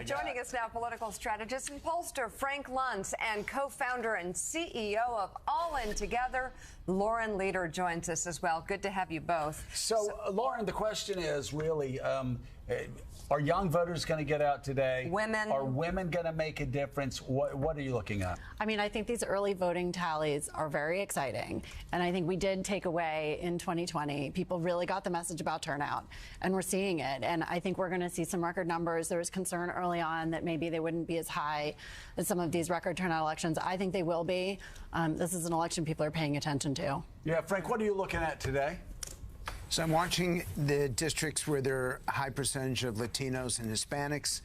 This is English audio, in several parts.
Joining us now, political strategist and pollster Frank Luntz and co-founder and CEO of All In Together, Lauren Leader, joins us as well. Good to have you both. So Lauren, the question is really, are young voters going to get out today? Women. Are women going to make a difference? What are you looking at? I mean, I think these early voting tallies are very exciting. And I think we did take away in 2020. People really got the message about turnout, and we're seeing it. And I think we're going to see some record numbers. There was concern early on that maybe they wouldn't be as high as some of these record turnout elections. I think they will be. This is an election people are paying attention to. Yeah, Frank, what are you looking at today? So I'm watching the districts where there are a high percentage of Latinos and Hispanics.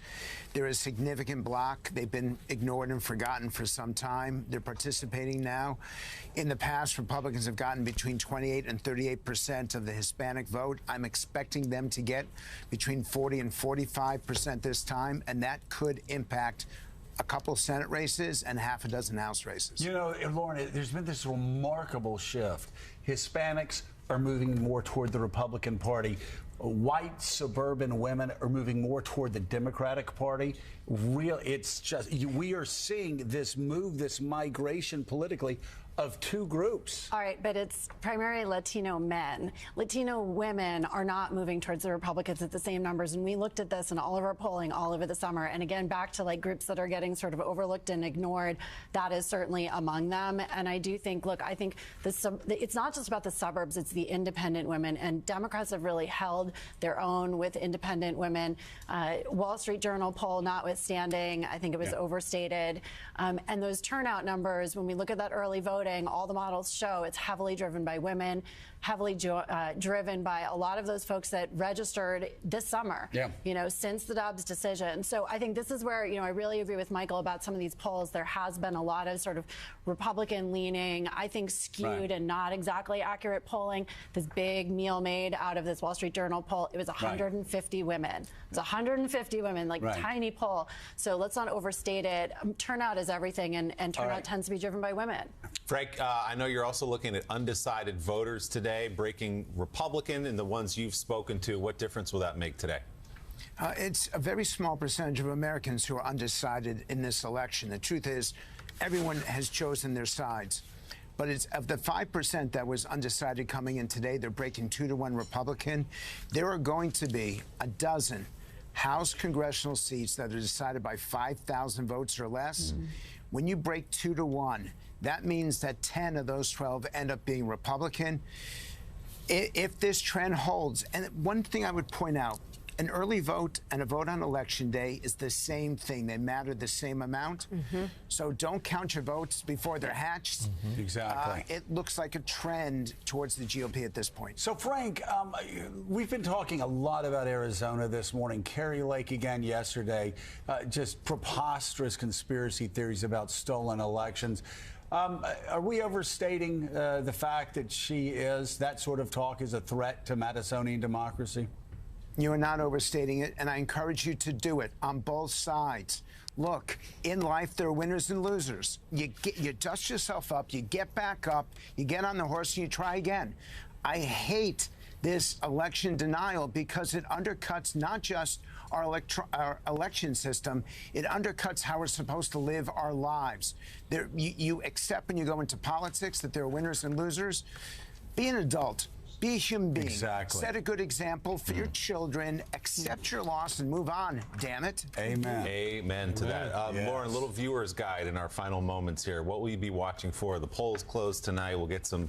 There is a significant block. They've been ignored and forgotten for some time. They're participating now. In the past, Republicans have gotten between 28 and 38% of the Hispanic vote. I'm expecting them to get between 40 and 45% this time, and that could impact a couple Senate races and half a dozen House races. You know, Lauren, there's been this remarkable shift. Hispanics are moving more toward the Republican Party. White suburban women are moving more toward the Democratic Party. It's just, we are seeing this move, this migration politically of two groups. All right, but it's primarily Latino men. Latino women are not moving towards the Republicans at the same numbers. And we looked at this in all of our polling all over the summer. And again, back to like groups that are getting sort of overlooked and ignored, that is certainly among them. And I do think, look, I think it's not just about the suburbs, it's the independent women. And Democrats have really held their own with independent women. Wall Street Journal poll notwithstanding, I think it was overstated. And those turnout numbers, when we look at that early voting, all the models show it's heavily driven by women, heavily driven by a lot of those folks that registered this summer, you know, since the Dobbs decision. So I think this is where, you know, I really agree with Michael about some of these polls. There has been a lot of sort of Republican leaning, I think skewed and not exactly accurate polling. This big meal made out of this Wall Street Journal poll, it was 150 women. It was 150 women, like tiny poll. So let's not overstate it. Turnout is everything, and turnout tends to be driven by women. Frank, I know you're also looking at undecided voters today, breaking Republican and the ones you've spoken to. What difference will that make today? It's a very small percentage of Americans who are undecided in this election. The truth is, everyone has chosen their sides. But it's of the 5% that was undecided coming in today, they're breaking 2-to-1 Republican. There are going to be a dozen House congressional seats that are decided by 5,000 votes or less. When you break 2-to-1, that means that 10 of those 12 end up being Republican. If this trend holds, and one thing I would point out, an early vote and a vote on Election Day is the same thing. They matter the same amount. So don't count your votes before they're hatched. Exactly. It looks like a trend towards the GOP at this point. So, Frank, we've been talking a lot about Arizona this morning. Kari Lake again yesterday. Just preposterous conspiracy theories about stolen elections. Are we overstating the fact that that sort of talk is a threat to Madisonian democracy? You are not overstating it, and I encourage you to do it on both sides. Look, in life, there are winners and losers. You dust yourself up, you get back up, you get on the horse, and you try again. I hate this election denial because it undercuts not just our election system, it undercuts how we're supposed to live our lives. You accept when you go into politics that there are winners and losers. Be an adult. Be a human being. Exactly. Set a good example for your children. Accept your loss and move on, damn it. Amen. Amen to that. Lauren, little viewer's guide in our final moments here. What will you be watching for? The polls close tonight. We'll get some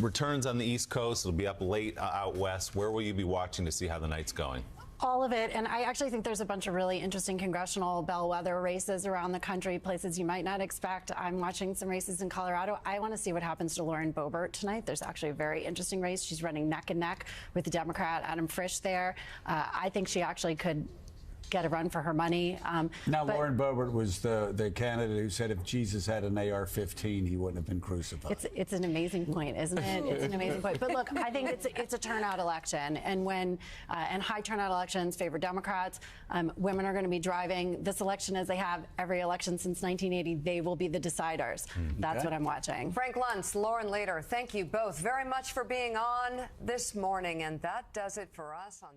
returns on the East Coast. It'll be up late out west. Where will you be watching to see how the night's going? All of it. And I actually think there's a bunch of really interesting congressional bellwether races around the country, places you might not expect. I'm watching some races in Colorado. I want to see what happens to Lauren Boebert tonight. There's actually a very interesting race. She's running neck and neck with the Democrat Adam Frisch there. I think she actually could get a run for her money. Lauren Boebert was the candidate who said if Jesus had an AR-15, he wouldn't have been crucified. It's an amazing point, isn't it? It's an amazing point. But look, I think it's a turnout election, and when and high turnout elections favor Democrats. Women are going to be driving this election as they have every election since 1980. They will be the deciders. That's what I'm watching. Frank Luntz, Lauren Leader, thank you both very much for being on this morning, and that does it for us on